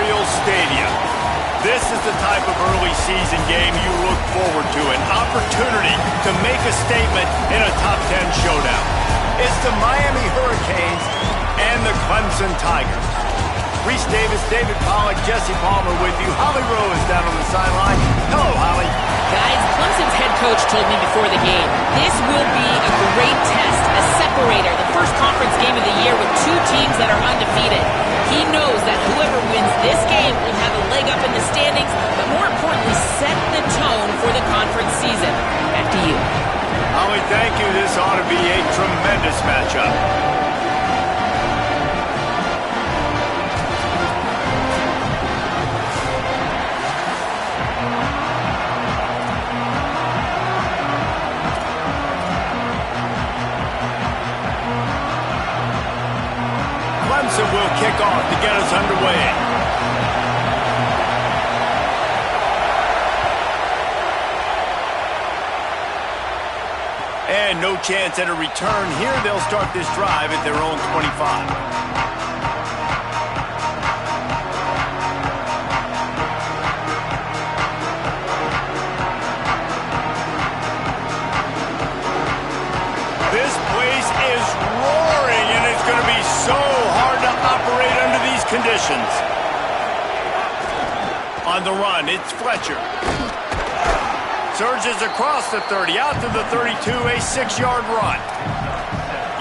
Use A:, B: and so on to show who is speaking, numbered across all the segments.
A: Memorial Stadium. This is the type of early season game you look forward to, an opportunity to make a statement in a top 10 showdown. It's the Miami Hurricanes and the Clemson Tigers. Reese Davis, David Pollack, Jesse Palmer with you. Holly Rowe is down on the sideline. Hello, Holly.
B: Guys, Clemson's head coach told me before the game, this will be a great test, a separator, the first conference game of the year with two teams that are undefeated. He knows that whoever wins this game will have a leg up in the standings, but more importantly, set the tone for the conference season. Back to you.
A: Holly, thank you. This ought to be a tremendous matchup. Clemson will kick off to get us underway. And no chance at a return here. They'll start this drive at their own 25. This place is roaring, and it's going to be so hard to operate under these conditions. On the run, it's Fletcher. Surges across the 30, out to the 32, a 6-yard run.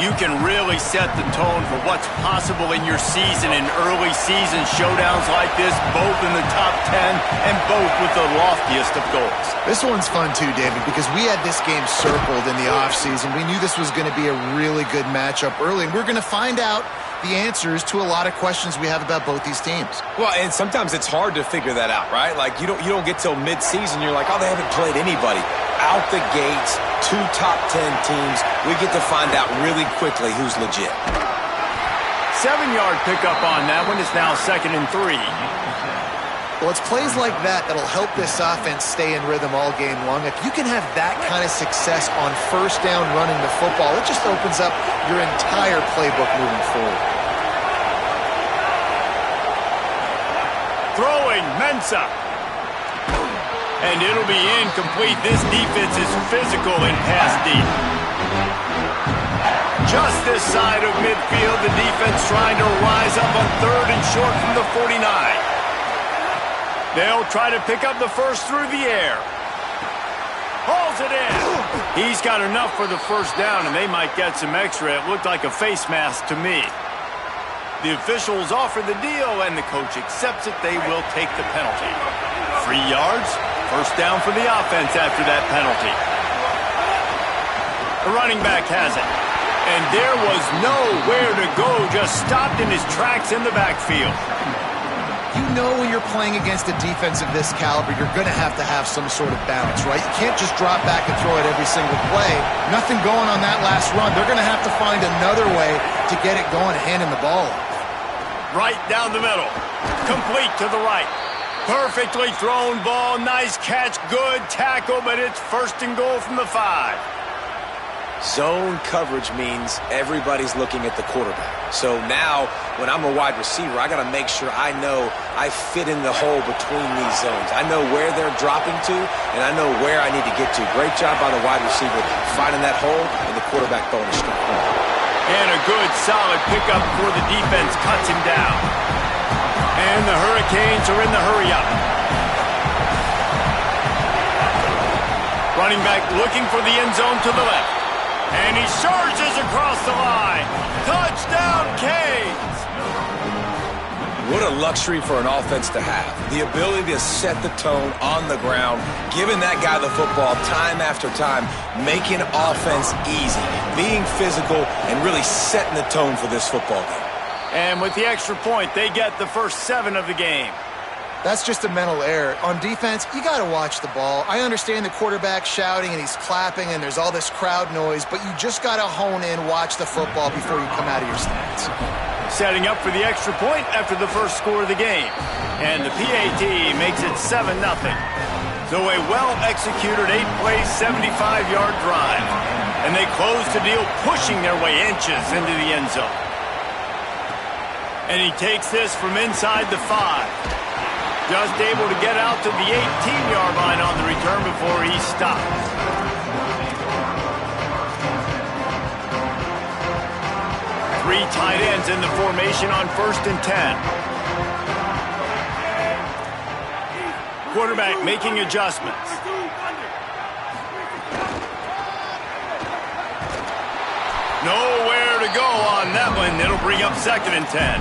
A: You can really set the tone for what's possible in your season in early season showdowns like this, both in the top 10 and both with the loftiest of goals.
C: This one's fun too, David, because we had this game circled in the offseason. We knew this was going to be a really good matchup early, and we're going to find out the answers to a lot of questions we have about both these teams.
D: Well, and sometimes it's hard to figure that out, right? Like, you don't get till mid-season, you're like, oh, they haven't played anybody. Out the gates, two top 10 teams, we get to find out really quickly who's legit.
A: 7-yard pickup on that one. Is now 2nd and 3.
C: Well, it's plays like that that'll help this offense stay in rhythm all game long. If you can have that kind of success on first down running the football, it just opens up your entire playbook moving forward.
A: Throwing, Mensah. And it'll be incomplete. This defense is physical in pass deep. Just this side of midfield, the defense trying to rise up on 3rd and short from the 49. They'll try to pick up the first through the air. Hauls it in. He's got enough for the first down, and they might get some extra. It looked like a face mask to me. The officials offer the deal, and the coach accepts it. They will take the penalty. 3 yards, first down for the offense after that penalty. The running back has it. And there was nowhere to go, just stopped in his tracks in the backfield.
C: You know when you're playing against a defense of this caliber, you're going to have some sort of balance, right? You can't just drop back and throw it every single play. Nothing going on that last run. They're going to have to find another way to get it going, handing the ball off.
A: Right down the middle. Complete to the right. Perfectly thrown ball. Nice catch. Good tackle, but it's 1st and goal from the 5.
D: Zone coverage means everybody's looking at the quarterback. So now, when I'm a wide receiver, I got to make sure I know I fit in the hole between these zones. I know where they're dropping to, and I know where I need to get to. Great job by the wide receiver finding that hole, and the quarterback throwing a straight corner.
A: And a good, solid pickup before the defense cuts him down. And the Hurricanes are in the hurry-up. Running back looking for the end zone to the left. And he surges across the line. Touchdown, Canes!
D: What a luxury for an offense to have. The ability to set the tone on the ground, giving that guy the football time after time, making offense easy, being physical, and really setting the tone for this football game.
A: And with the extra point, they get the first 7 of the game.
C: That's just a mental error. On defense, you got to watch the ball. I understand the quarterback shouting and he's clapping and there's all this crowd noise, but you just got to hone in, watch the football before you come out of your stance.
A: Setting up for the extra point after the first score of the game. And the PAT makes it 7-0. So a well-executed 8-play, 75-yard drive. And they close the deal, pushing their way inches into the end zone. And he takes this from inside the 5. Just able to get out to the 18-yard line on the return before he stops. Three tight ends in the formation on 1st and 10. Quarterback making adjustments. Nowhere to go on that one. It'll bring up 2nd and 10.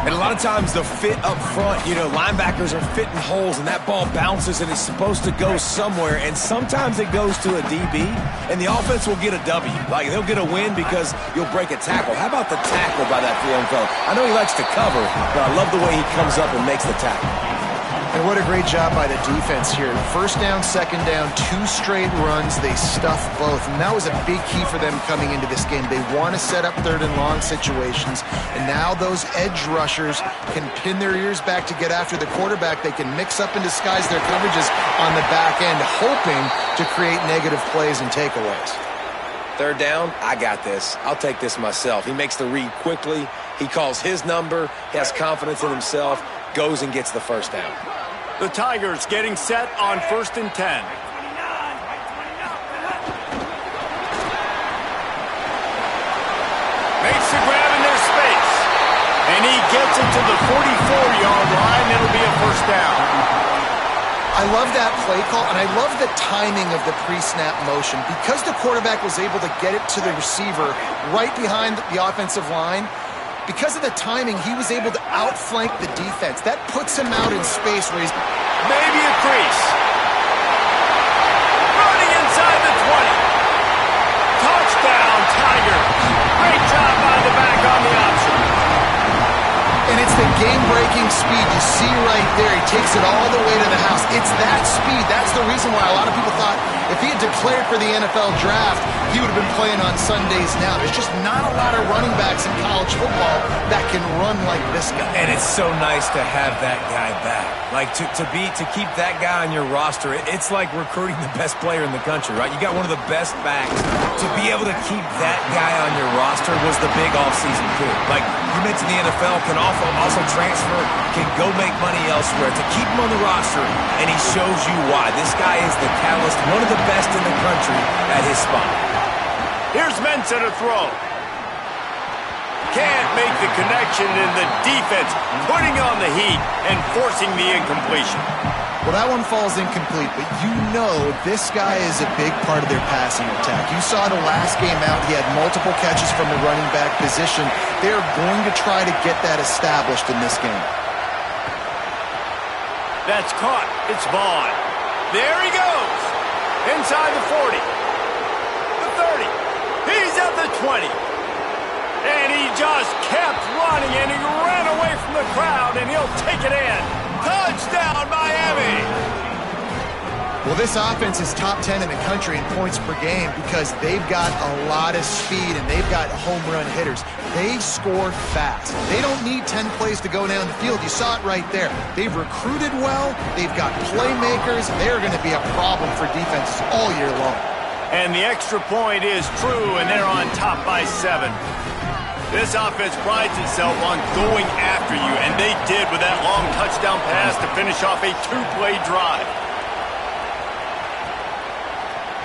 D: And a lot of times the fit up front, linebackers are fitting holes and that ball bounces and it's supposed to go somewhere. And sometimes it goes to a DB and the offense will get a W. Like they'll get a win because you'll break a tackle. How about the tackle by that young fella? I know he likes to cover, but I love the way he comes up and makes the tackle.
C: And what a great job by the defense here. 1st down, 2nd down, 2 straight runs. They stuffed both. And that was a big key for them coming into this game. They want to set up 3rd and long situations. And now those edge rushers can pin their ears back to get after the quarterback. They can mix up and disguise their coverages on the back end, hoping to create negative plays and takeaways.
D: 3rd down, I got this. I'll take this myself. He makes the read quickly. He calls his number. He has confidence in himself. Goes and gets the 1st down.
A: The Tigers getting set on 1st and 10. Makes the grab in their space. And he gets it to the 44-yard line. It'll be a 1st down.
C: I love that play call, and I love the timing of the pre-snap motion. Because the quarterback was able to get it to the receiver right behind the offensive line, because of the timing, he was able to outflank the defense. That puts him out in space where he's
A: maybe a crease. Running inside the 20. Touchdown, Tigers. Great job by the back on the option.
C: And it's the game-breaking speed. You see right there, he takes it all the way to the house. It's that speed. That's the reason why a lot of people thought if he had declared for the NFL draft, he would have been playing on Sundays now. There's just not a lot of running backs in college football that can run like this guy.
D: And it's so nice to have that guy back. Like to keep that guy on your roster, it's like recruiting the best player in the country, right? You got one of the best backs. To be able to keep that guy on your roster was the big offseason coup. Like you mentioned, the NFL can also transfer, can go make money elsewhere. To keep him on the roster, and he shows you why. This guy is the catalyst, one of the best in the country at his spot.
A: Here's Mensah to throw. Can't make the connection, and the defense putting on the heat and forcing the incompletion.
C: Well, that one falls incomplete, but you know this guy is a big part of their passing attack. You saw the last game out, he had multiple catches from the running back position. They're going to try to get that established in this game.
A: That's caught. It's Vaughn. There he goes. Inside the 40. The 30. He's at the 20. And he just kept running, and he ran away from the crowd, and he'll take it in. Touchdown, Miami!
C: Well, this offense is top 10 in the country in points per game because they've got a lot of speed and they've got home run hitters. They score fast. They don't need 10 plays to go down the field. You saw it right there. They've recruited well. They've got playmakers. They're going to be a problem for defenses all year long.
A: And the extra point is true, and they're on top by 7. This offense prides itself on going after you, and they did with that long touchdown pass to finish off a 2-play drive.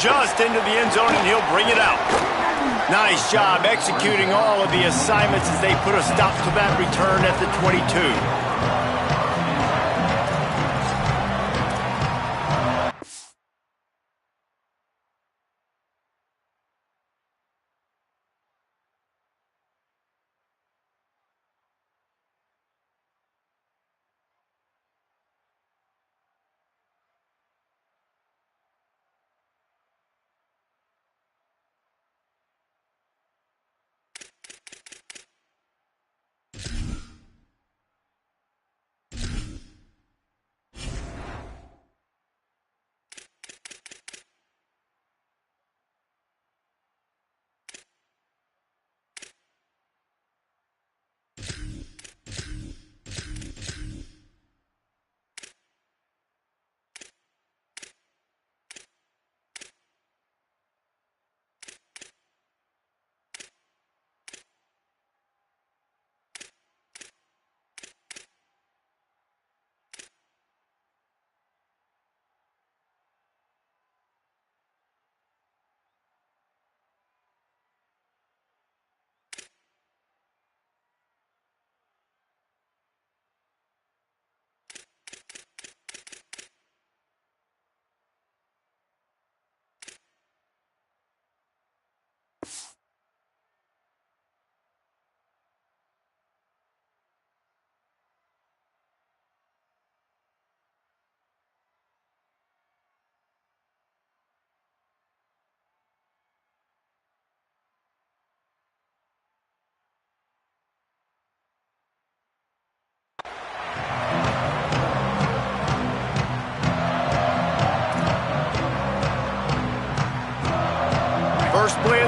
A: Just into the end zone, and he'll bring it out. Nice job executing all of the assignments as they put a stop to that return at the 22.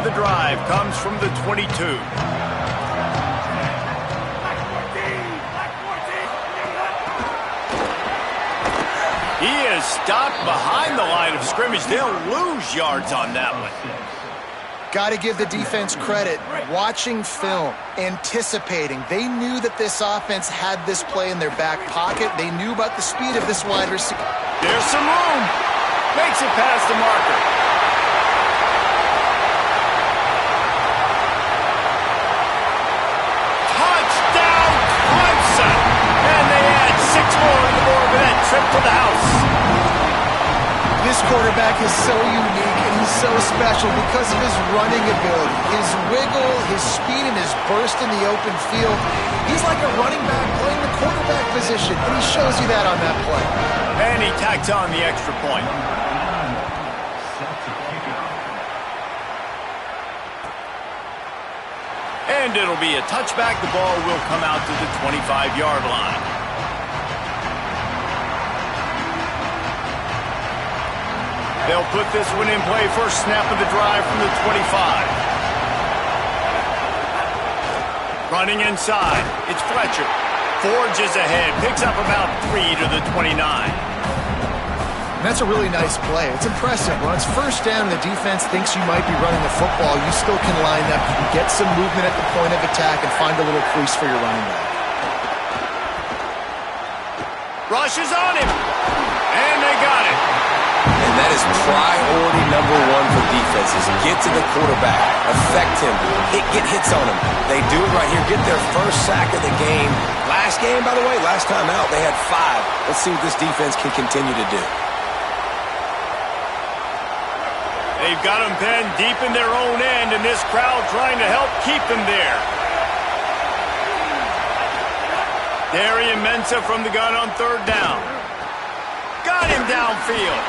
A: of the drive comes from the 22. He is stopped behind the line of scrimmage. They'll lose yards on that one.
C: Got to give the defense credit. Watching film, anticipating. They knew that this offense had this play in their back pocket. They knew about the speed of this wide receiver.
A: There's some room. Makes it past the marker. Touchdown, Clemson! And they add 6 more to the board with that trip to the house.
C: This quarterback is so unique and he's so special because of his running ability, his wiggle, his speed, and his burst in the open field. He's like a running back playing the quarterback position, and he shows you that on that play.
A: And he tacks on the extra point. And it'll be a touchback. The ball will come out to the 25-yard line. They'll put this one in play. First snap of the drive from the 25. Running inside. It's Fletcher. Forges ahead. Picks up about 3 to the 29.
C: And that's a really nice play. It's impressive. When it's first down and the defense thinks you might be running the football, you still can line up. You can get some movement at the point of attack and find a little crease for your running back.
A: Rush is on him. And they got it.
D: And that is priority number 1 for defenses. Get to the quarterback. Affect him. Get hits on him. They do it right here. Get their first sack of the game. Last game, by the way, last time out, they had 5. Let's see what this defense can continue to do.
A: They've got them penned deep in their own end, and this crowd trying to help keep them there. Darian Mensah from the gun on third down. Got him downfield.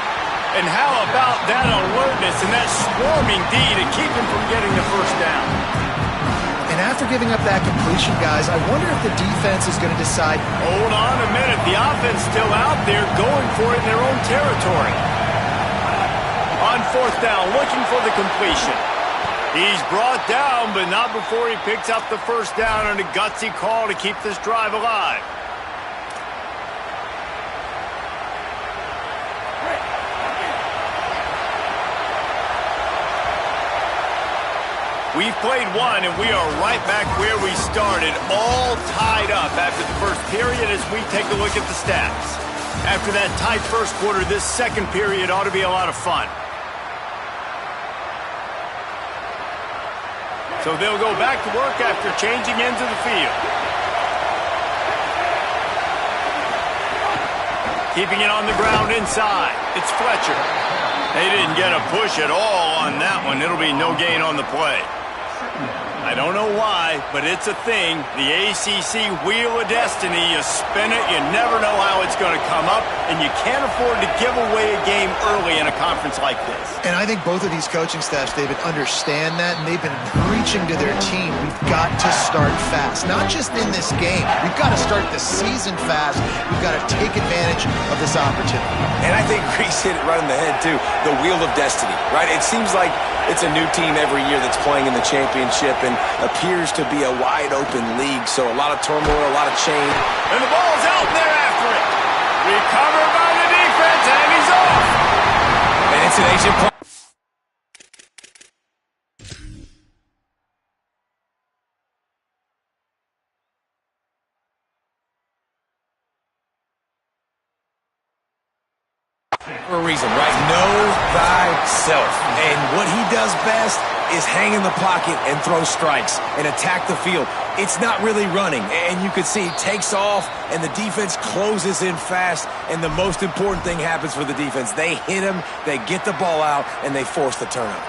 A: And how about that alertness and that swarming D to keep him from getting the first down?
C: And after giving up that completion, guys, I wonder if the defense is going to decide.
A: Hold on a minute. The offense still out there going for it in their own territory. On fourth down, looking for the completion. He's brought down, but not before he picks up the first down on a gutsy call to keep this drive alive. We've played one, and we are right back where we started, all tied up after the first period as we take a look at the stats. After that tight first quarter, this second period ought to be a lot of fun. So they'll go back to work after changing ends of the field. Keeping it on the ground inside. It's Fletcher. They didn't get a push at all on that one. It'll be no gain on the play. I don't know why, but it's a thing. The ACC Wheel of Destiny, you spin it, you never know how it's going to come up, and you can't afford to give away a game early in a conference like this.
C: And I think both of these coaching staffs, David, understand that, and they've been preaching to their team, we've got to start fast. Not just in this game. We've got to start the season fast. We've got to take advantage of this opportunity.
D: And I think Reese hit it right on the head, too. The Wheel of Destiny, right? It seems like it's a new team every year that's playing in the championship and appears to be a wide-open league. So a lot of turmoil, a lot of change.
A: And the ball's out there after it. Recovered by the defense, and he's off.
D: And it's an Asian play. For a reason, right? Know thyself. And what he does best is hang in the pocket and throw strikes and attack the field. It's not really running. And you can see he takes off and the defense closes in fast. And the most important thing happens for the defense. They hit him, they get the ball out, and they force the turnover.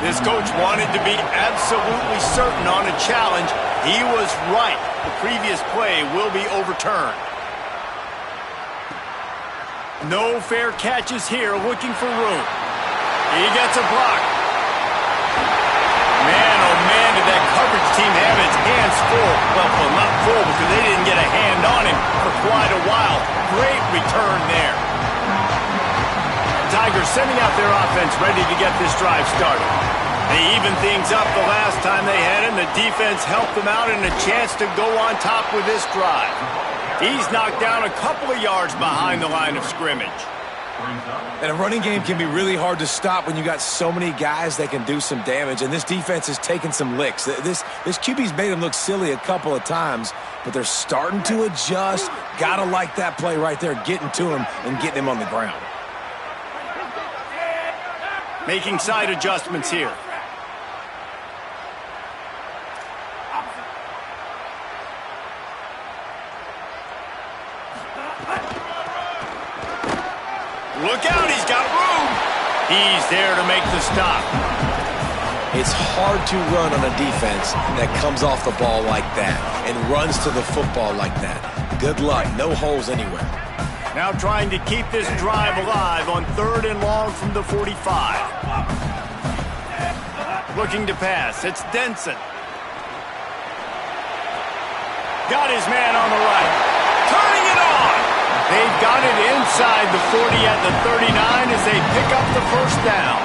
A: This coach wanted to be absolutely certain on a challenge. He was right. The previous play will be overturned. No fair catches here, looking for room. He gets a block. Man, oh man, did that coverage team have its hands full. Well, not full because they didn't get a hand on him for quite a while. Great return there. Tigers sending out their offense ready to get this drive started. They evened things up the last time they had him. The defense helped them out and a chance to go on top with this drive. He's knocked down a couple of yards behind the line of scrimmage.
D: And a running game can be really hard to stop when you got so many guys that can do some damage, and this defense is taking some licks. This QB's made them look silly a couple of times, but they're starting to adjust. Gotta like that play right there, getting to him and getting him on the ground.
A: Making side adjustments here. Look out, he's got room. He's there to make the stop.
D: It's hard to run on a defense that comes off the ball like that and runs to the football like that. Good luck, no holes anywhere.
A: Now trying to keep this drive alive on 3rd and long from the 45. Looking to pass, it's Denson. Got his man on the right. Turning it on. They've got it inside the 40 at the 39 as they pick up the first down.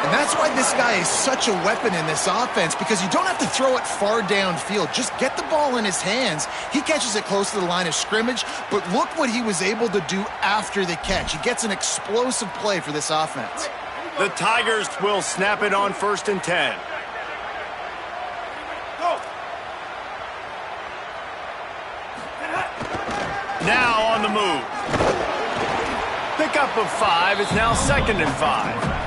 C: And that's why this guy is such a weapon in this offense, because you don't have to throw it far downfield. Just get the ball in his hands. He catches it close to the line of scrimmage, but look what he was able to do after the catch. He gets an explosive play for this offense.
A: The Tigers will snap it on 1st and 10. Now on the move. Pickup of 5 is now 2nd and 5.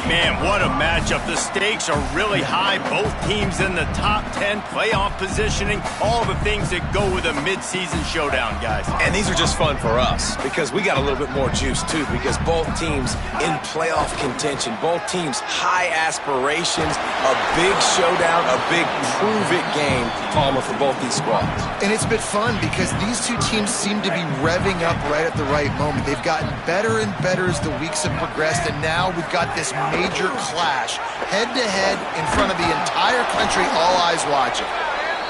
A: Man, what a matchup. The stakes are really high. Both teams in the top 10, playoff positioning, all the things that go with a midseason showdown, guys.
D: And these are just fun for us because we got a little bit more juice, too, because both teams in playoff contention, both teams high aspirations, a big showdown, a big prove-it game, Palmer, for both these squads.
C: And it's been fun because these two teams seem to be revving up right at the right moment. They've gotten better and better as the weeks have progressed, and now we've got this major clash, head-to-head in front of the entire country, all eyes watching.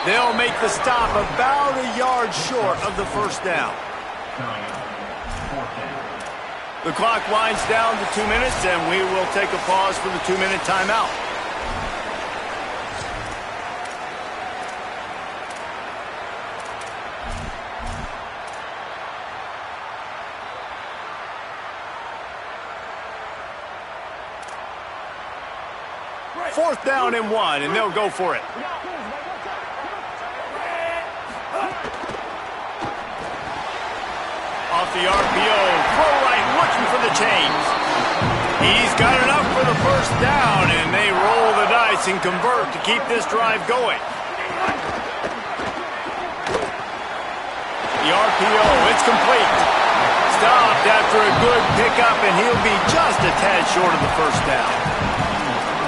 A: They'll make the stop about a yard short of the first down. The clock winds down to 2 minutes, and we will take a pause for the 2-minute timeout. Fourth down and 1, and they'll go for it. Off the RPO, throw right, looking for the chains. He's got enough for the first down, and they roll the dice and convert to keep this drive going. The RPO, it's complete. Stopped after a good pickup, and he'll be just a tad short of the first down.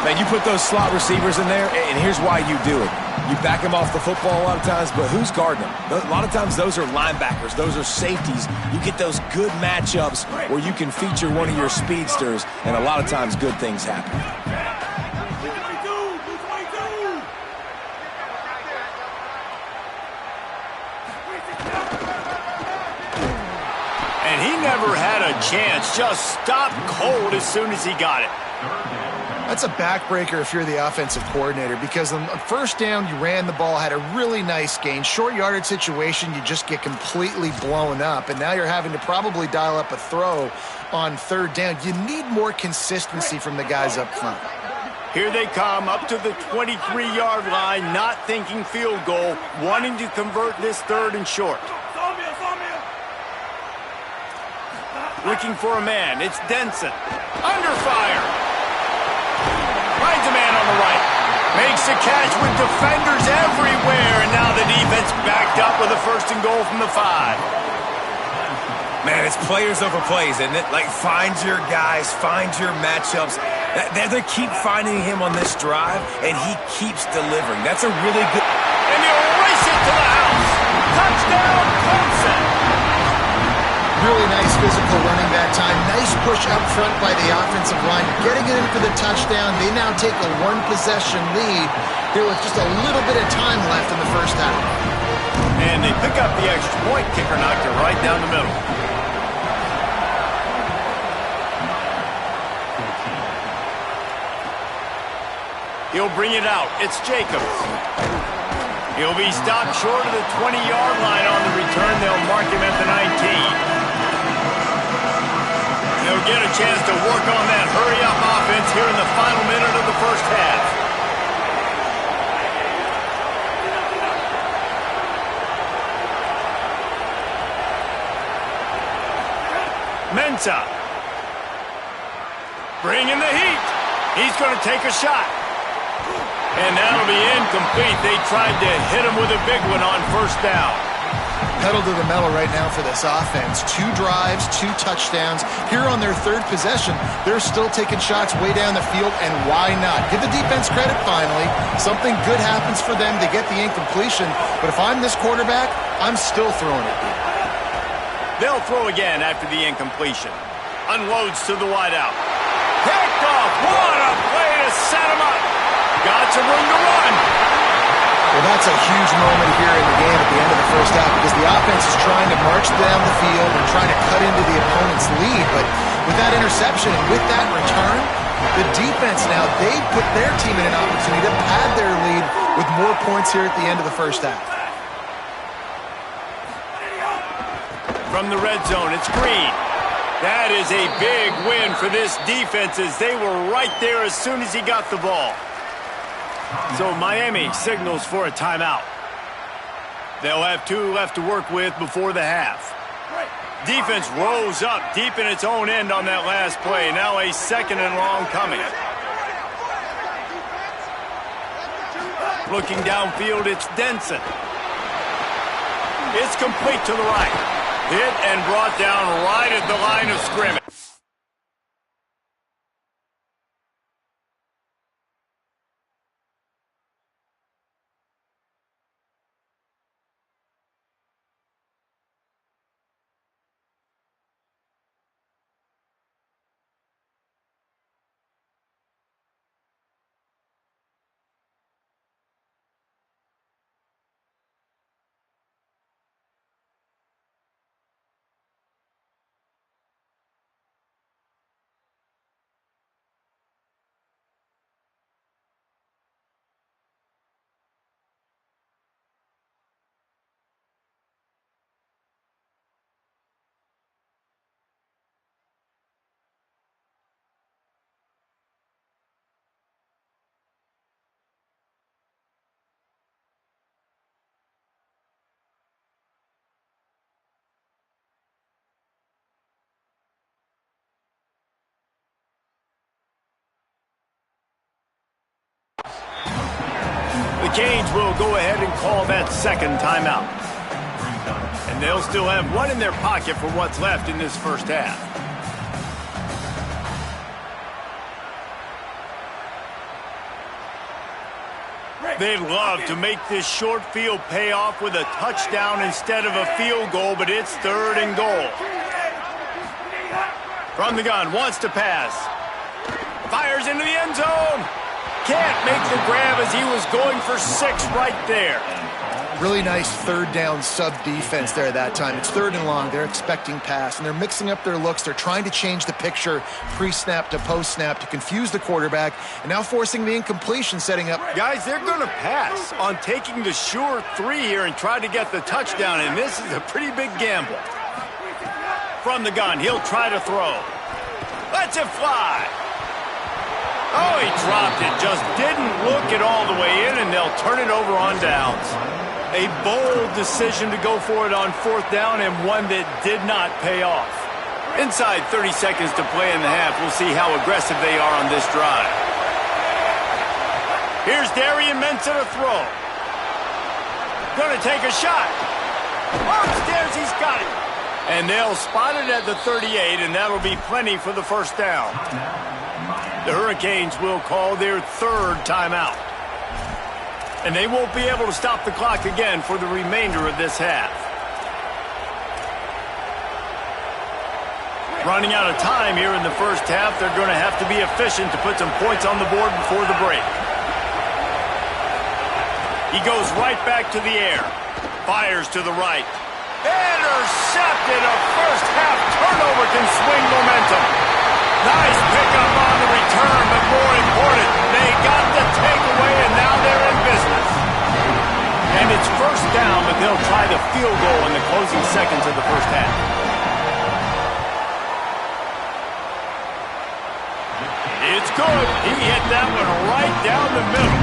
D: Man, you put those slot receivers in there, and here's why you do it. You back them off the football a lot of times, but who's guarding them? A lot of times those are linebackers. Those are safeties. You get those good matchups where you can feature one of your speedsters, and a lot of times good things happen.
A: And he never had a chance. Just stopped cold as soon as he got it.
C: That's a backbreaker if you're the offensive coordinator, because on first down, you ran the ball, had a really nice gain. Short yardage situation, you just get completely blown up, and now you're having to probably dial up a throw on 3rd down. You need more consistency from the guys up front.
A: Here they come up to the 23-yard line, not thinking field goal, wanting to convert this 3rd and short. Looking for a man, it's Denson. Under fire. Finds a man on the right. Makes a catch with defenders everywhere, and now the defense backed up with a 1st and goal from the 5.
D: Man, it's players over plays, isn't it? Like, find your guys, find your matchups. They keep finding him on this drive, and he keeps delivering. That's a really good...
A: And they'll race it to the house. Touchdown, Clemson.
C: Really nice physical running that time. Nice push up front by the offensive line. Getting it in for the touchdown. They now take a 1-possession lead here with just a little bit of time left in the first half.
A: And they pick up the extra point. Kicker knocked it right down the middle. He'll bring it out. It's Jacobs. He'll be stopped short of the 20-yard line on the return. They'll mark him at the 19. They'll get a chance to work on that hurry-up offense here in the final minute of the first half. Mensah. Bringing the heat. He's going to take a shot. And that'll be incomplete. They tried to hit him with a big one on first down.
C: Pedal to the metal right now for this offense. 2 drives, 2 touchdowns. Here on their 3rd possession, they're still taking shots way down the field, and why not? Give the defense credit finally. Something good happens for them. They get the incompletion. But if I'm this quarterback, I'm still throwing it deep.
A: They'll throw again after the incompletion. Unloads to the wideout. Picked off. What a play to set him up. Got some room to run.
C: Well, that's a huge moment here in the game at the end of the first half because the offense is trying to march down the field and trying to cut into the opponent's lead. But with that interception and with that return, the defense now, they put their team in an opportunity to pad their lead with more points here at the end of the first half.
A: From the red zone, it's Green. That is a big win for this defense as they were right there as soon as he got the ball. So Miami signals for a timeout. They'll have 2 left to work with before the half. Defense rose up deep in its own end on that last play. Now a 2nd and long coming. Looking downfield, it's Denson. It's complete to the right. Hit and brought down right at the line of scrimmage. The Canes will go ahead and call that 2nd timeout. And they'll still have 1 in their pocket for what's left in this first half. They'd love to make this short field pay off with a touchdown instead of a field goal, but it's 3rd and goal. From the gun, wants to pass. Fires into the end zone. Can't make the grab as he was going for 6 right there.
C: Really nice 3rd down sub-defense there that time. It's 3rd and long. They're expecting pass, and they're mixing up their looks. They're trying to change the picture pre-snap to post-snap to confuse the quarterback, and now forcing the incompletion, setting up.
A: Guys, they're going to pass on taking the sure 3 here and try to get the touchdown, and this is a pretty big gamble. From the gun, he'll try to throw. Lets it fly. Oh, he dropped it. Just didn't look it all the way in, and they'll turn it over on downs. A bold decision to go for it on 4th down, and one that did not pay off. Inside 30 seconds to play in the half. We'll see how aggressive they are on this drive. Here's Darian Mensah to throw. Gonna take a shot. Upstairs, he's got it. And they'll spot it at the 38, and that'll be plenty for the first down. The Hurricanes will call their 3rd timeout. And they won't be able to stop the clock again for the remainder of this half. Running out of time here in the first half, they're going to have to be efficient to put some points on the board before the break. He goes right back to the air. Fires to the right. Intercepted. A first half turnover can swing momentum. Nice pickup on the return, but more important, they got the takeaway. it's first down, but they'll try the field goal in the closing seconds of the first half. It's good. He hit that one right down the middle.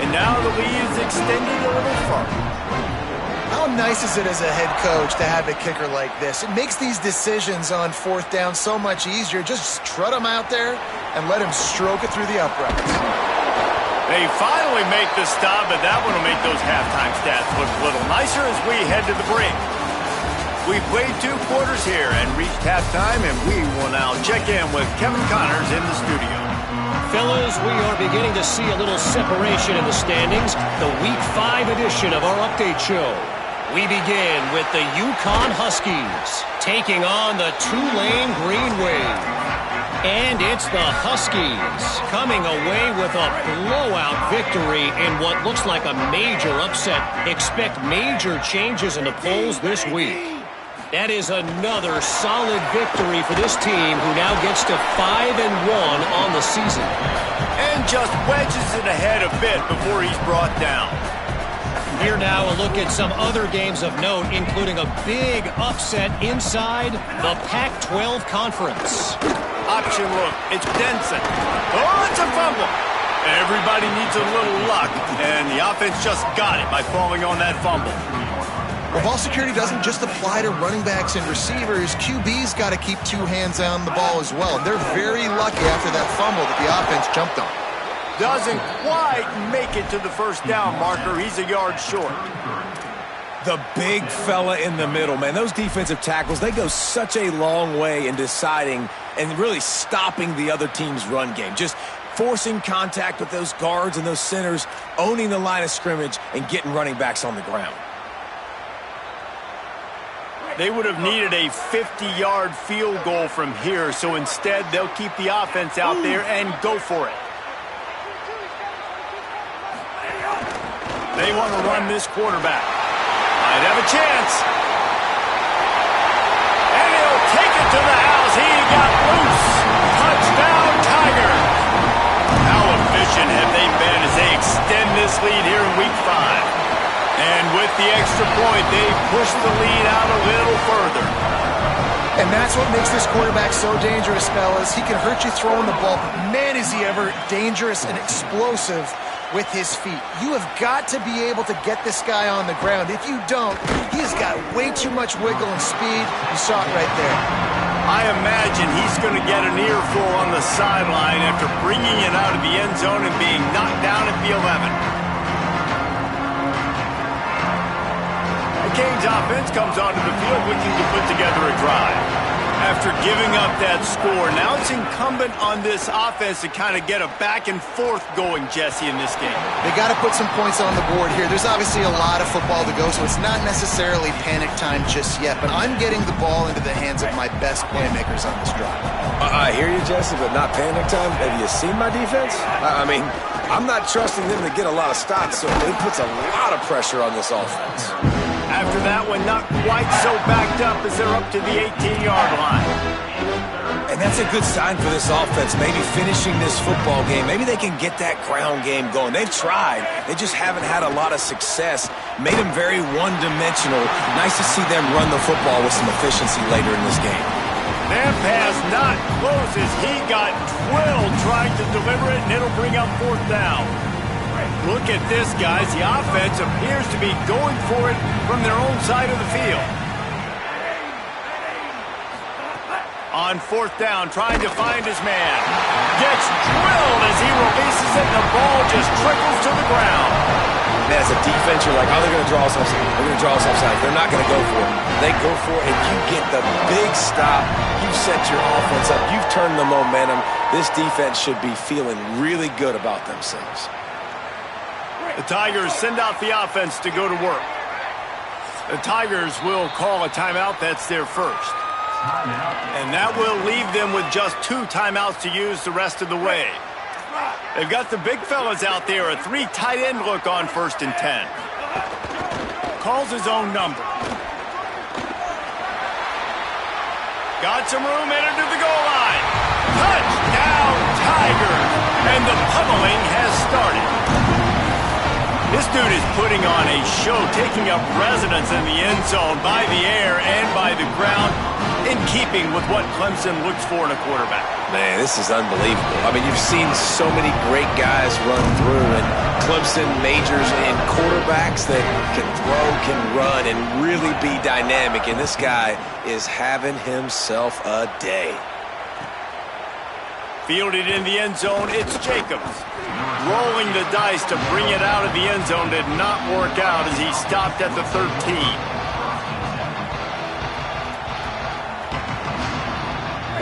A: And now the lead is extended a little further.
C: How nice is it as a head coach to have a kicker like this? It makes these decisions on fourth down so much easier. Just trot him out there and let him stroke it through the uprights.
A: They finally make the stop, but that one will make those halftime stats look a little nicer as we head to the break. We played 2 quarters here and reached halftime, and we will now check in with Kevin Connors in the studio.
E: Fellas, we are beginning to see a little separation in the standings. The Week 5 edition of our update show. We begin with the Yukon Huskies taking on the Tulane Green Wave. And it's the Huskies coming away with a blowout victory in what looks like a major upset. Expect major changes in the polls this week. That is another solid victory for this team, who now gets to 5-1 on the season.
A: And just wedges it ahead a bit before he's brought down.
E: Here now a look at some other games of note, including a big upset inside the Pac-12 Conference.
A: Option look. It's Denson. Oh, it's a fumble. Everybody needs a little luck, and the offense just got it by falling on that fumble.
C: Well, ball security doesn't just apply to running backs and receivers. QB's got to keep 2 hands on the ball as well. They're very lucky after that fumble that the offense jumped on.
A: Doesn't quite make it to the first down marker. He's a yard short.
D: The big fella in the middle, man. Those defensive tackles, they go such a long way in deciding and really stopping the other team's run game. Just forcing contact with those guards and those centers, owning the line of scrimmage, and getting running backs on the ground.
A: They would have needed a 50-yard field goal from here, so instead they'll keep the offense out there and go for it. They want to run this quarterback. Might have a chance. And he'll take it to the house. He got loose. Touchdown, Tigers. How efficient have they been as they extend this lead here in Week 5? And with the extra point, they push the lead out a little further.
C: And that's what makes this quarterback so dangerous, fellas. He can hurt you throwing the ball, but man, is he ever dangerous and explosive with his feet. You have got to be able to get this guy on the ground. If you don't, he's got way too much wiggle and speed. You saw it right there.
A: I imagine he's going to get an earful on the sideline after bringing it out of the end zone and being knocked down at the 11. The Canes offense comes onto the field looking to put together a drive. After giving up that score, now it's incumbent on this offense to kind of get a back and forth going, Jesse, in this game.
C: They got to put some points on the board here. There's obviously a lot of football to go, so it's not necessarily panic time just yet, but I'm getting the ball into the hands of my best playmakers on this drive.
D: I hear you, Jesse, but not panic time. Have you seen my defense? I mean, I'm not trusting them to get a lot of stops, so it puts a lot of pressure on this offense.
A: After that one, not quite so backed up as they're up to the 18-yard line.
D: And that's a good sign for this offense, maybe finishing this football game. Maybe they can get that ground game going. They've tried. They just haven't had a lot of success. Made them very one-dimensional. Nice to see them run the football with some efficiency later in this game.
A: That pass not close as he got twirled trying to deliver it, and it'll bring up 4th down. Look at this, guys. The offense appears to be going for it from their own side of the field. On 4th down, trying to find his man. Gets drilled as he releases it, and the ball just trickles to the ground.
D: And as a defense, you're like, oh, they're going to draw us offside. They're going to draw us offside. They're not going to go for it. They go for it, and you get the big stop. You've set your offense up. You've turned the momentum. This defense should be feeling really good about themselves.
A: The Tigers send out the offense to go to work. The Tigers will call a timeout. That's their first. And that will leave them with just 2 timeouts to use the rest of the way. They've got the big fellas out there, a 3 tight end look on 1st and 10. Calls his own number. Got some room, entered to the goal line. Touchdown, Tigers! And the pummeling has started. This dude is putting on a show, taking up residence in the end zone by the air and by the ground, in keeping with what Clemson looks for in a quarterback.
D: Man, this is unbelievable. I mean, you've seen so many great guys run through, and Clemson majors in quarterbacks that can throw, can run, and really be dynamic, and this guy is having himself a day.
A: Fielded in the end zone, it's Jacobs. Rolling the dice to bring it out of the end zone did not work out as he stopped at the 13.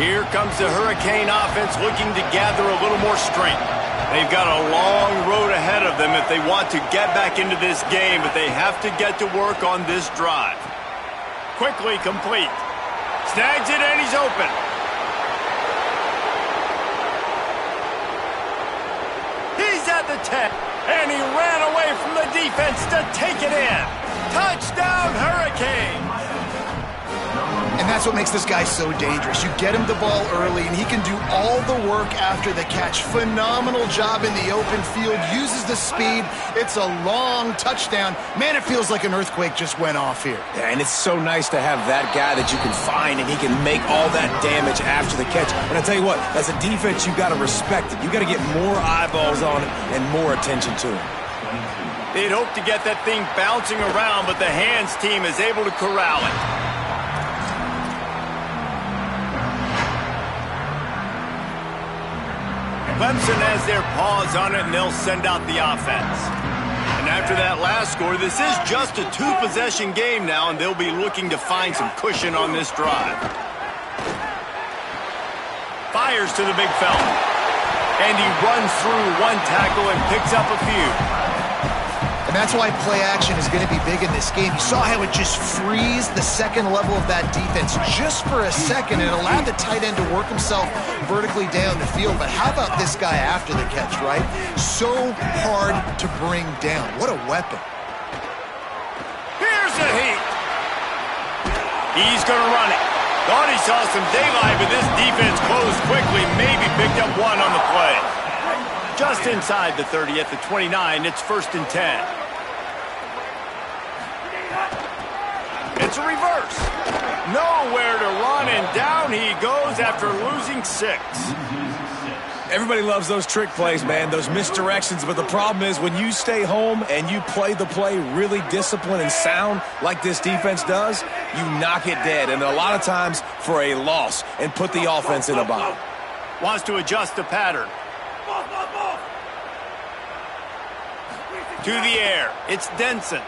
A: Here comes the Hurricane offense looking to gather a little more strength. They've got a long road ahead of them if they want to get back into this game, but they have to get to work on this drive. Quickly complete. Snags it and he's open. He's at the 10, and he ran away from the defense to take it in. Touchdown, Hurricane!
C: And that's what makes this guy so dangerous. You get him the ball early, and he can do all the work after the catch. Phenomenal job in the open field, uses the speed. It's a long touchdown. Man, it feels like an earthquake just went off here.
D: Yeah, and it's so nice to have that guy that you can find, and he can make all that damage after the catch. And I tell you what, as a defense, you got to respect it. You got to get more eyeballs on it and more attention to it.
A: They'd hope to get that thing bouncing around, but the hands team is able to corral it. Clemson has their paws on it, and they'll send out the offense. And after that last score, this is just a two-possession game now, and they'll be looking to find some cushion on this drive. Fires to the big fella. And he runs through one tackle and picks up a few.
C: And that's why play action is going to be big in this game. You saw how it just frees the second level of that defense just for a second. It allowed the tight end to work himself vertically down the field. But how about this guy after the catch, right? So hard to bring down. What a weapon.
A: Here's the heat. He's going to run it. Thought he saw some daylight, but this defense closed quickly. Maybe picked up one on the play. Just inside the 30 at the 29, it's 1st and 10. It's a reverse. Nowhere to run, and down he goes after losing 6.
D: Everybody loves those trick plays, man, those misdirections, but the problem is when you stay home and you play the play really disciplined and sound like this defense does, you knock it dead, and a lot of times for a loss, and put the offense in a bind.
A: Wants to adjust the pattern. To the air, it's Denson.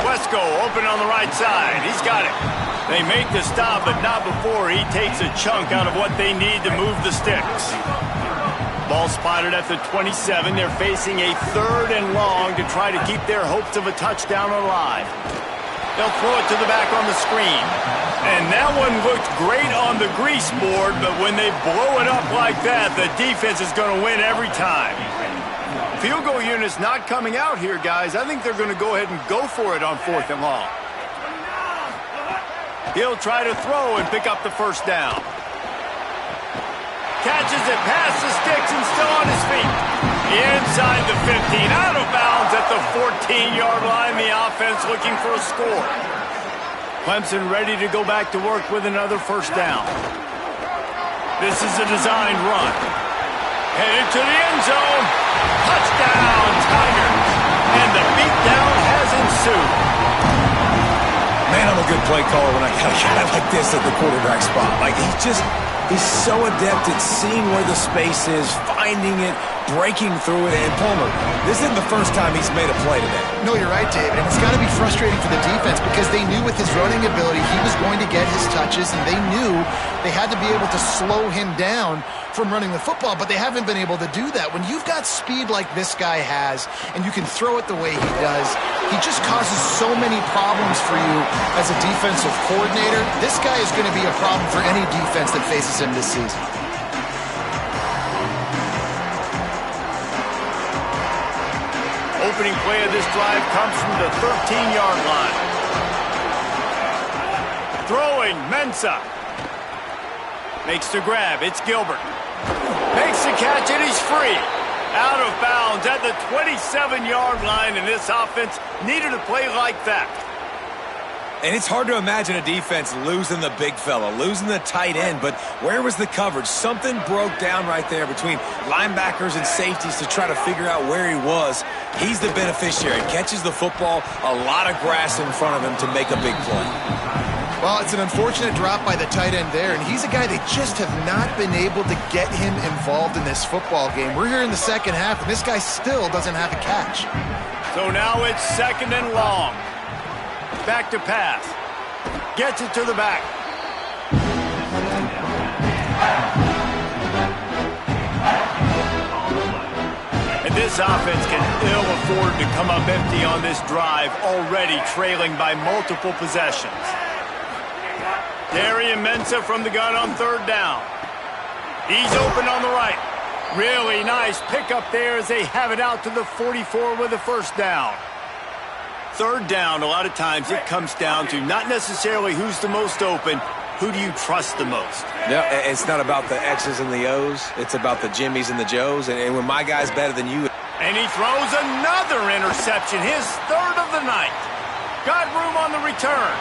A: Wesco open on the right side. He's got it. They make the stop, but not before he takes a chunk out of what they need to move the sticks. Ball spotted at the 27. They're facing a 3rd and long to try to keep their hopes of a touchdown alive. They'll throw it to the back on the screen. And that one looked great on the grease board, but when they blow it up like that, the defense is going to win every time. Field goal unit's not coming out here, guys. I think they're going to go ahead and go for it on 4th and long. He'll try to throw and pick up the 1st down. Catches it past the sticks and still on his feet. Inside the 15, out of bounds at the 14-yard line. The offense looking for a score. Clemson ready to go back to work with another 1st down. This is a designed run. Headed to the end zone. Touchdown, Tigers. And the beatdown has ensued.
D: Man, I'm a good play caller when I got a guy like this at the quarterback spot. Like, he's so adept at seeing where the space is, finding it, breaking through it. And Palmer, this isn't the first time he's made a play today.
C: No, you're right, David. And it's got to be frustrating for the defense because they knew with his running ability he was going to get his touches, and they knew they had to be able to slow him down from running the football, but they haven't been able to do that. When you've got speed like this guy has, and you can throw it the way he does, he just causes so many problems for you as a defensive coordinator. This guy is going to be a problem for any defense that faces him this season.
A: Opening play of this drive comes from the 13-yard line. Throwing, Mensah. Makes the grab, it's Gilbert. Makes the catch, and he's free. Out of bounds at the 27-yard line, and this offense needed a play like that.
D: And it's hard to imagine a defense losing the big fella, losing the tight end, but where was the coverage? Something broke down right there between linebackers and safeties to try to figure out where he was. He's the beneficiary. Catches the football, a lot of grass in front of him to make a big play.
C: Well, it's an unfortunate drop by the tight end there, and he's a guy they just have not been able to get him involved in this football game. We're here in the second half, and this guy still doesn't have a catch.
A: So now it's 2nd and long. Back to pass. Gets it to the back. And this offense can ill afford to come up empty on this drive, already trailing by multiple possessions. Darian Mensah from the gun on 3rd down. He's open on the right. Really nice pickup there as they have it out to the 44 with a 1st down. 3rd down, a lot of times it comes down to not necessarily who's the most open, who do you trust the most?
D: No, it's not about the X's and the O's. It's about the Jimmies and the Joes. And when my guy's better than you.
A: And he throws another interception, his 3rd of the night. Got room on the return.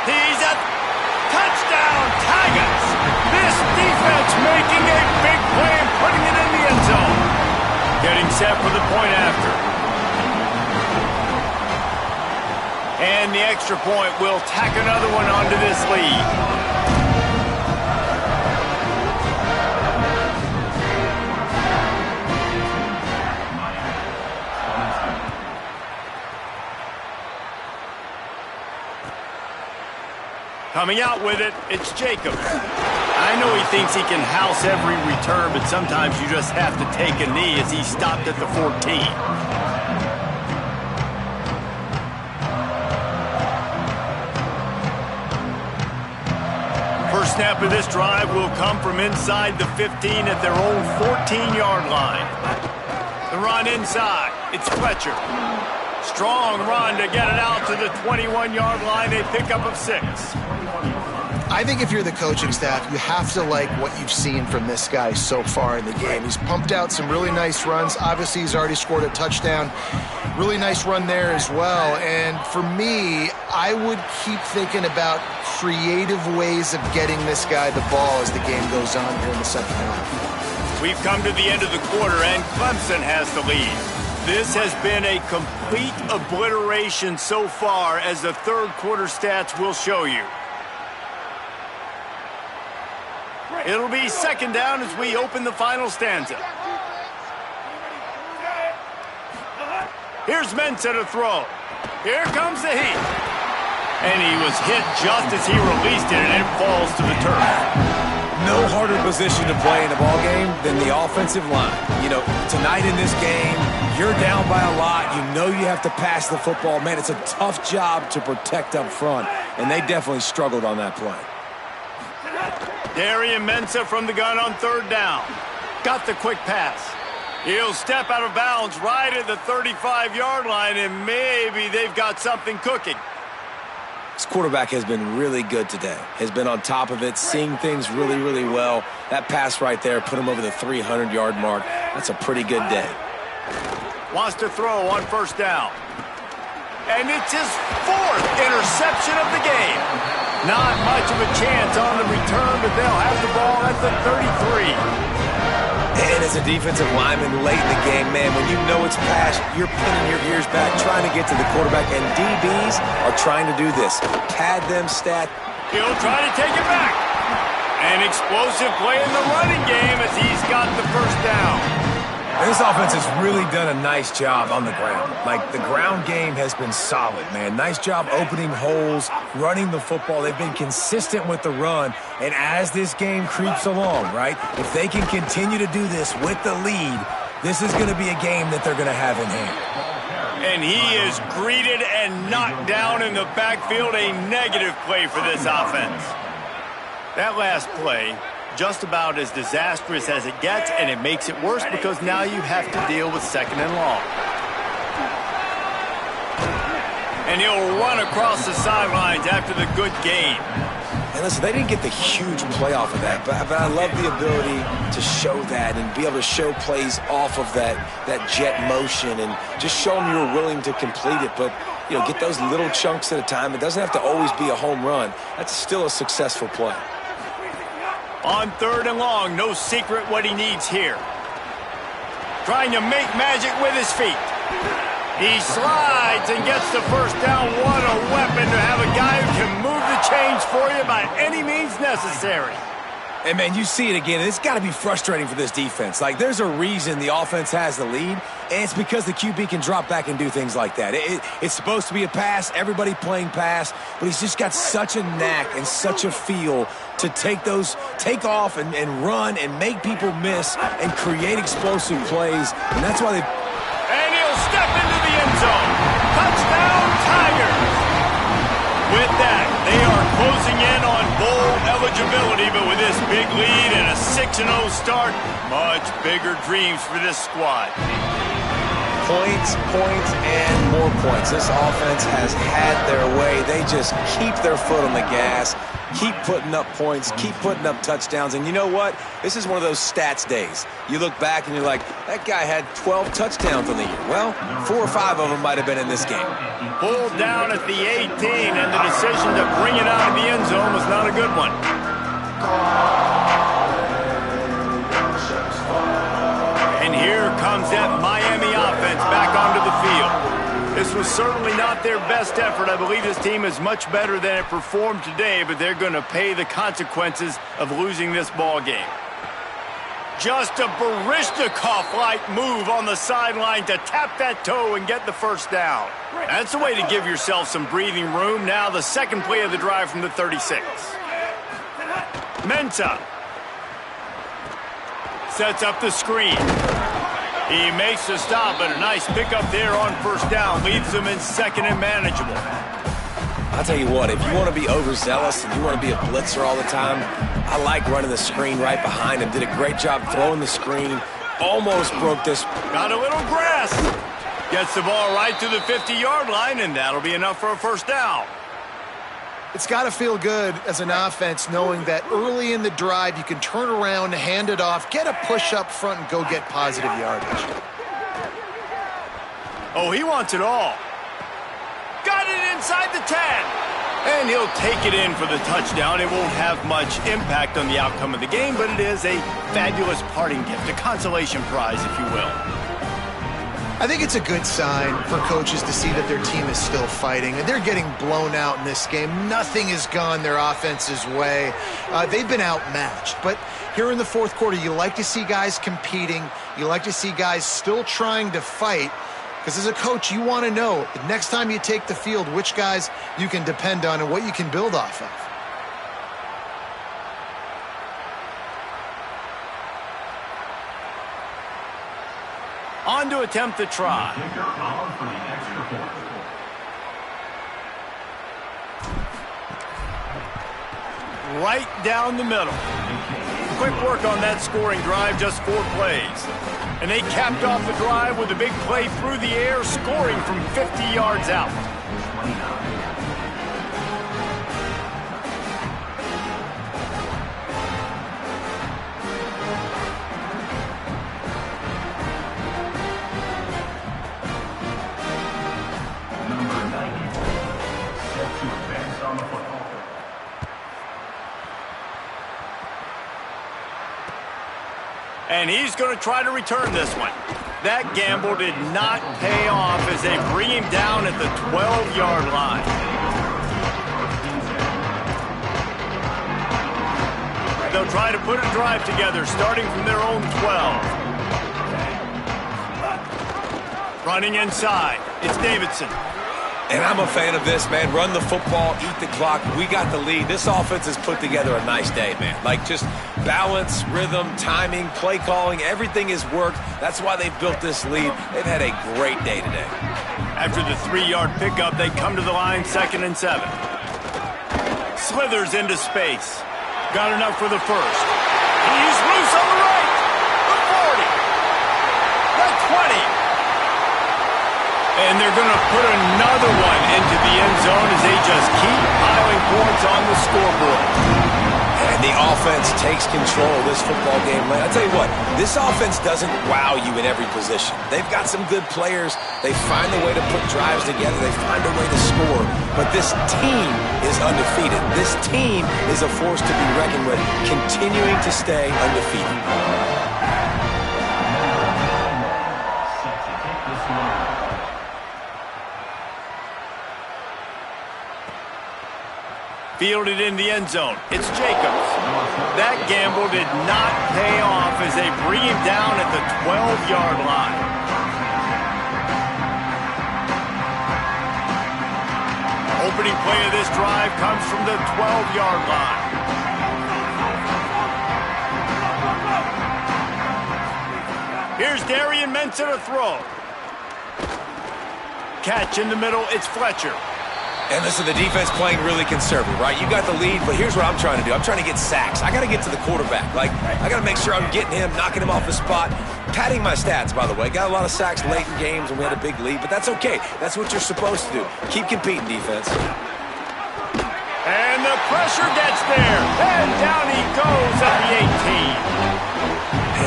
A: He's a touchdown, Tigers. This defense making a big play and putting it in the end zone. Getting set for the point after. And the extra point will tack another one onto this lead. Coming out with it, it's Jacob. I know he thinks he can house every return, but sometimes you just have to take a knee as he stopped at the 14. First snap of this drive will come from inside the 15 at their own 14-yard line. The run inside. It's Fletcher. Strong run to get it out to the 21-yard line. A pickup of 6.
C: I think if you're the coaching staff, you have to like what you've seen from this guy so far in the game. He's pumped out some really nice runs. Obviously, he's already scored a touchdown. Really nice run there as well. And for me, I would keep thinking about creative ways of getting this guy the ball as the game goes on here in the second half.
A: We've come to the end of the quarter, and Clemson has the lead. This has been a complete obliteration so far, as the 3rd quarter stats will show you. It'll be 2nd down as we open the final stanza. Here's Mensah to throw. Here comes the heat. And he was hit just as he released it, and it falls to the turf.
D: No harder position to play in a ball game than the offensive line. You know, tonight in this game, you're down by a lot. You know you have to pass the football. Man, it's a tough job to protect up front, and they definitely struggled on that play.
A: Darian Mensah from the gun on 3rd down. Got the quick pass. He'll step out of bounds right at the 35-yard line, and maybe they've got something cooking.
D: This quarterback has been really good today. Has been on top of it, seeing things really, really well. That pass right there put him over the 300-yard mark. That's a pretty good day.
A: Wants to throw on 1st down. And it's his 4th interception of the game. Not much of a chance on the return, but they'll have the ball at the 33.
D: And as a defensive lineman late in the game, man, when you know it's past, you're pinning your ears back, trying to get to the quarterback, and DBs are trying to do this. Pad them, stat.
A: He'll try to take it back. An explosive play in the running game as he's got the 1st down.
D: This offense has really done a nice job on the ground. Like, the ground game has been solid, man. Nice job opening holes, running the football. They've been consistent with the run. And as this game creeps along, right, if they can continue to do this with the lead, this is going to be a game that they're going to have in hand.
A: And he is greeted and knocked down in the backfield. A negative play for this offense. That last play, just about as disastrous as it gets, and it makes it worse because now you have to deal with 2nd and long. And he'll run across the sidelines after the good game.
D: And listen, they didn't get the huge play off of that, but I love the ability to show that and be able to show plays off of that jet motion and just show them you were willing to complete it. But, you know, get those little chunks at a time. It doesn't have to always be a home run. That's still a successful play.
A: On 3rd and long, no secret what he needs here. Trying to make magic with his feet. He slides and gets the first down. What a weapon to have a guy who can move the chains for you by any means necessary.
D: And, man, you see it again. It's got to be frustrating for this defense. Like, there's a reason the offense has the lead, and it's because the QB can drop back and do things like that. It's supposed to be a pass, everybody playing pass, but he's just got such a knack and such a feel to take off and run and make people miss and create explosive plays. And that's why
A: And he'll step into the end zone. Touchdown, Tigers! With that, they are closing in on bowl eligibility, but with this big lead and a 6-0 start, much bigger dreams for this squad.
D: Points, and more points. This offense has had their way. They just keep their foot on the gas, keep putting up points, keep putting up touchdowns. And you know what? This is one of those stats days. You look back and you're like, that guy had 12 touchdowns on the year. Well, 4 or 5 of them might have been in this game.
A: Pulled down at the 18, and the decision to bring it out of the end zone was not a good one. And here comes that Miami offense back onto the field. This was certainly not their best effort. I believe this team is much better than it performed today, but they're going to pay the consequences of losing this ball game. Just a Baryshnikov-like move on the sideline to tap that toe and get the first down. That's a way to give yourself some breathing room. Now the second play of the drive from the 36. Mensah sets up the screen. He makes the stop, but a nice pickup there on first down. Leaves them in second and manageable.
D: I'll tell you what, if you want to be overzealous and you want to be a blitzer all the time, I like running the screen right behind him. Did a great job throwing the screen. Almost broke this.
A: Got a little grass. Gets the ball right to the 50-yard line, and that'll be enough for a first down.
C: It's got to feel good as an offense knowing that early in the drive you can turn around, hand it off, get a push up front, and go get positive yardage.
A: Oh, he wants it all. Got it inside the 10. And he'll take it in for the touchdown. It won't have much impact on the outcome of the game, but it is a fabulous parting gift, a consolation prize, if you will.
C: I think it's a good sign for coaches to see that their team is still fighting. And they're getting blown out in this game. Nothing has gone their offense's way. They've been outmatched. But here in the fourth quarter, you like to see guys competing. You like to see guys still trying to fight. Because as a coach, you want to know the next time you take the field, which guys you can depend on and what you can build off of.
A: On to attempt the try. Right down the middle. Quick work on that scoring drive, just 4 plays. And they capped off the drive with a big play through the air, scoring from 50 yards out. And he's going to try to return this one. That gamble did not pay off as they bring him down at the 12-yard line. They'll try to put a drive together, starting from their own 12. Running inside, it's Davidson.
D: And I'm a fan of this, man. Run the football, eat the clock. We got the lead. This offense has put together a nice day, man. Like, just balance, rhythm, timing, play calling, everything has worked. That's why they've built this lead. They've had a great day today.
A: After the 3-yard pickup, they come to the line, 2nd and 7. Slithers into space. Got enough for the first. He's loose on the right. The 40. The 20. And they're going to put another one into the end zone as they just keep piling points on the scoreboard.
D: And the offense takes control of this football game. I tell you what, this offense doesn't wow you in every position. They've got some good players. They find a way to put drives together. They find a way to score. But this team is undefeated. This team is a force to be reckoned with, continuing to stay undefeated.
A: Fielded in the end zone. It's Jacobs. That gamble did not pay off as they bring him down at the 12-yard line. Opening play of this drive comes from the 12-yard line. Here's Darian Mensah to throw. Catch in the middle. It's Fletcher.
D: And listen, the defense playing really conservative, right? You got the lead, but here's what I'm trying to do. I'm trying to get sacks. I got to get to the quarterback. Like, I got to make sure I'm getting him, knocking him off the spot. Padding my stats, by the way. Got a lot of sacks late in games when we had a big lead, but that's okay. That's what you're supposed to do. Keep competing, defense.
A: And the pressure gets there. And down he goes at the 18.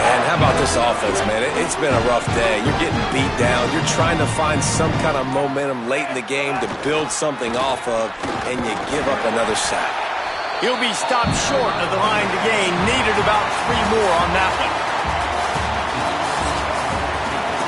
D: And how about this offense, man? It's been a rough day. You're getting beat down. You're trying to find some kind of momentum late in the game to build something off of, and you give up another sack.
A: He'll be stopped short of the line to gain. Needed about 3 more on that one.